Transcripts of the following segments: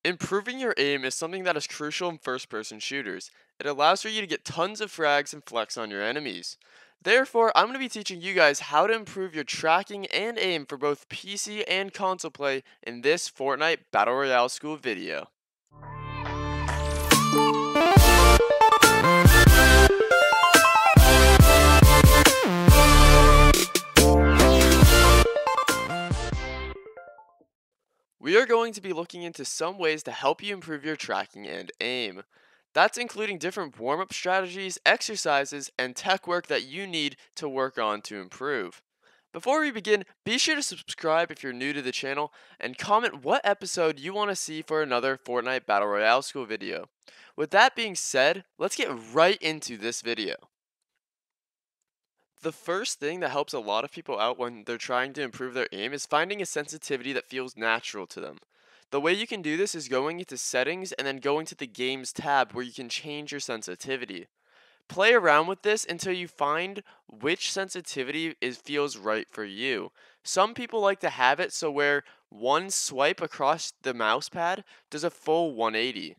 Improving your aim is something that is crucial in first-person shooters. It allows for you to get tons of frags and flex on your enemies. Therefore, I'm going to be teaching you guys how to improve your tracking and aim for both PC and console play in this Fortnite Battle Royale School video. We are going to be looking into some ways to help you improve your tracking and aim. That's including different warm-up strategies, exercises, and tech work that you need to work on to improve. Before we begin, be sure to subscribe if you're new to the channel, and comment what episode you want to see for another Fortnite Battle Royale School video. With that being said, let's get right into this video. The first thing that helps a lot of people out when they're trying to improve their aim is finding a sensitivity that feels natural to them. The way you can do this is going into settings and then going to the games tab where you can change your sensitivity. Play around with this until you find which sensitivity feels right for you. Some people like to have it so where one swipe across the mouse pad does a full 180.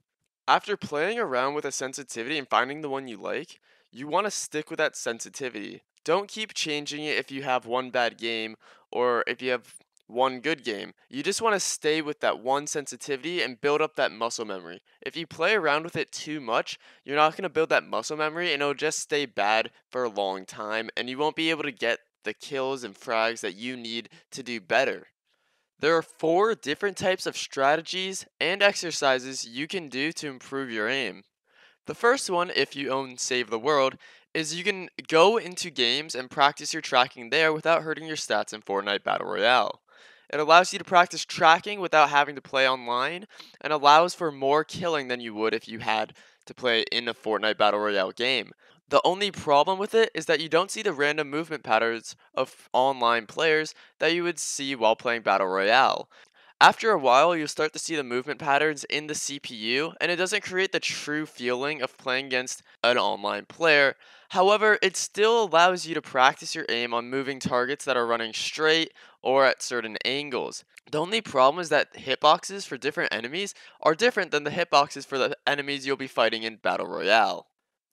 After playing around with a sensitivity and finding the one you like, you want to stick with that sensitivity. Don't keep changing it if you have one bad game or if you have one good game. You just want to stay with that one sensitivity and build up that muscle memory. If you play around with it too much, you're not going to build that muscle memory and it'll just stay bad for a long time and you won't be able to get the kills and frags that you need to do better. There are 4 different types of strategies and exercises you can do to improve your aim. The first one, if you own Save the World, is you can go into games and practice your tracking there without hurting your stats in Fortnite Battle Royale. It allows you to practice tracking without having to play online and allows for more killing than you would if you had to play in a Fortnite Battle Royale game. The only problem with it is that you don't see the random movement patterns of online players that you would see while playing Battle Royale. After a while, you'll start to see the movement patterns in the CPU, and it doesn't create the true feeling of playing against an online player. However, it still allows you to practice your aim on moving targets that are running straight or at certain angles. The only problem is that hitboxes for different enemies are different than the hitboxes for the enemies you'll be fighting in Battle Royale.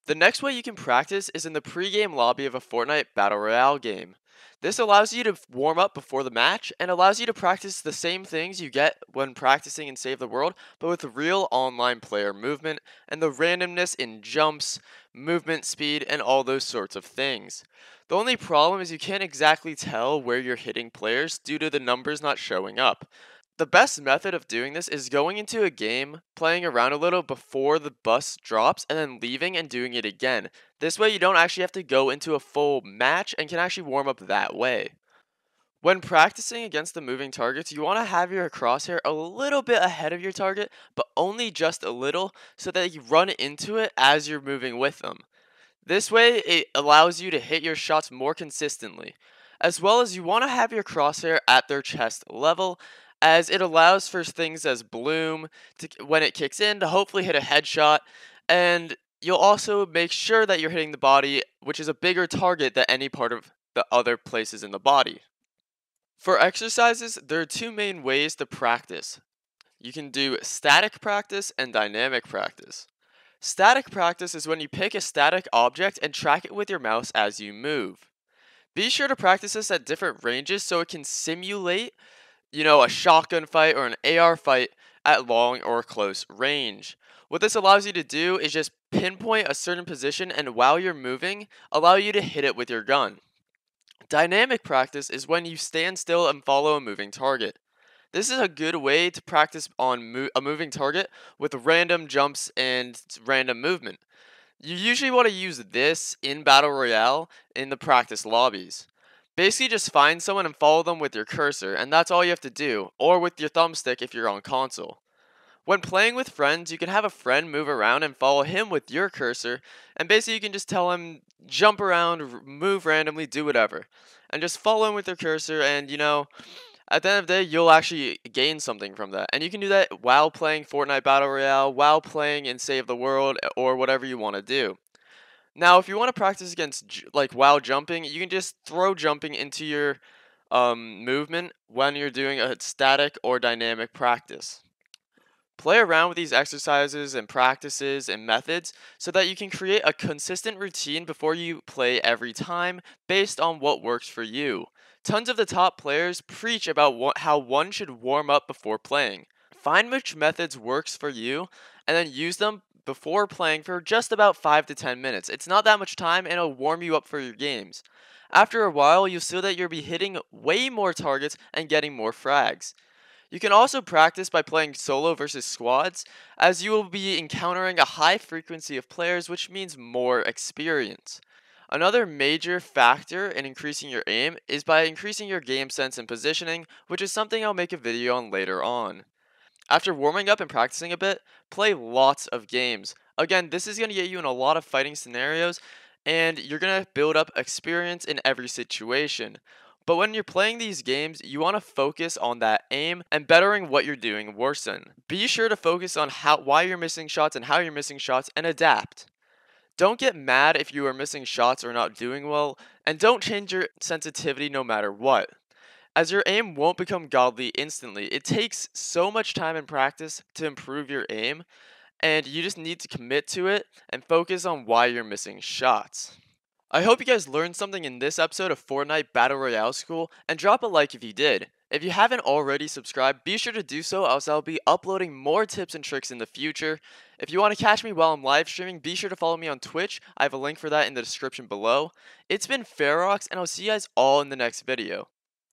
The next way you can practice is in the pregame lobby of a Fortnite Battle Royale game. This allows you to warm up before the match and allows you to practice the same things you get when practicing in Save the World, but with real online player movement and the randomness in jumps, movement speed, and all those sorts of things. The only problem is you can't exactly tell where you're hitting players due to the numbers not showing up. The best method of doing this is going into a game, playing around a little before the bus drops, and then leaving and doing it again. This way you don't actually have to go into a full match and can actually warm up that way. When practicing against the moving targets, you want to have your crosshair a little bit ahead of your target, but only just a little so that you run into it as you're moving with them. This way, it allows you to hit your shots more consistently. As well as you want to have your crosshair at their chest level, as it allows for things as bloom when it kicks in to hopefully hit a headshot, and you'll also make sure that you're hitting the body, which is a bigger target than any part of the other places in the body. For exercises, there are 2 main ways to practice. You can do static practice and dynamic practice. Static practice is when you pick a static object and track it with your mouse as you move. Be sure to practice this at different ranges so it can simulate, a shotgun fight or an AR fight at long or close range. What this allows you to do is just pinpoint a certain position and while you're moving, allow you to hit it with your gun. Dynamic practice is when you stand still and follow a moving target. This is a good way to practice on a moving target with random jumps and random movement. You usually want to use this in Battle Royale in the practice lobbies. Basically just find someone and follow them with your cursor, and that's all you have to do, or with your thumbstick if you're on console. When playing with friends, you can have a friend move around and follow him with your cursor, and basically you can just tell him, jump around, move randomly, do whatever. And just follow him with your cursor, and at the end of the day, you'll actually gain something from that. And you can do that while playing Fortnite Battle Royale, while playing in Save the World, or whatever you want to do. Now, if you want to practice against, while jumping, you can just throw jumping into your movement when you're doing a static or dynamic practice. Play around with these exercises and practices and methods so that you can create a consistent routine before you play every time based on what works for you. Tons of the top players preach about how one should warm up before playing. Find which methods works for you and then use them before playing for just about 5 to 10 minutes. It's not that much time and it'll warm you up for your games. After a while, you'll see that you'll be hitting way more targets and getting more frags. You can also practice by playing solo versus squads, as you will be encountering a high frequency of players, which means more experience. Another major factor in increasing your aim is by increasing your game sense and positioning, which is something I'll make a video on later on. After warming up and practicing a bit, play lots of games. Again, this is going to get you in a lot of fighting scenarios, and you're going to build up experience in every situation. But when you're playing these games, you want to focus on that aim and bettering what you're doing worse in. Be sure to focus on why you're missing shots and how you're missing shots and adapt. Don't get mad if you are missing shots or not doing well, and don't change your sensitivity no matter what, as your aim won't become godly instantly. It takes so much time and practice to improve your aim, and you just need to commit to it and focus on why you're missing shots. I hope you guys learned something in this episode of Fortnite Battle Royale School, and drop a like if you did. If you haven't already subscribed, be sure to do so, else I'll be uploading more tips and tricks in the future. If you want to catch me while I'm live streaming, be sure to follow me on Twitch. I have a link for that in the description below. It's been Ferox, and I'll see you guys all in the next video.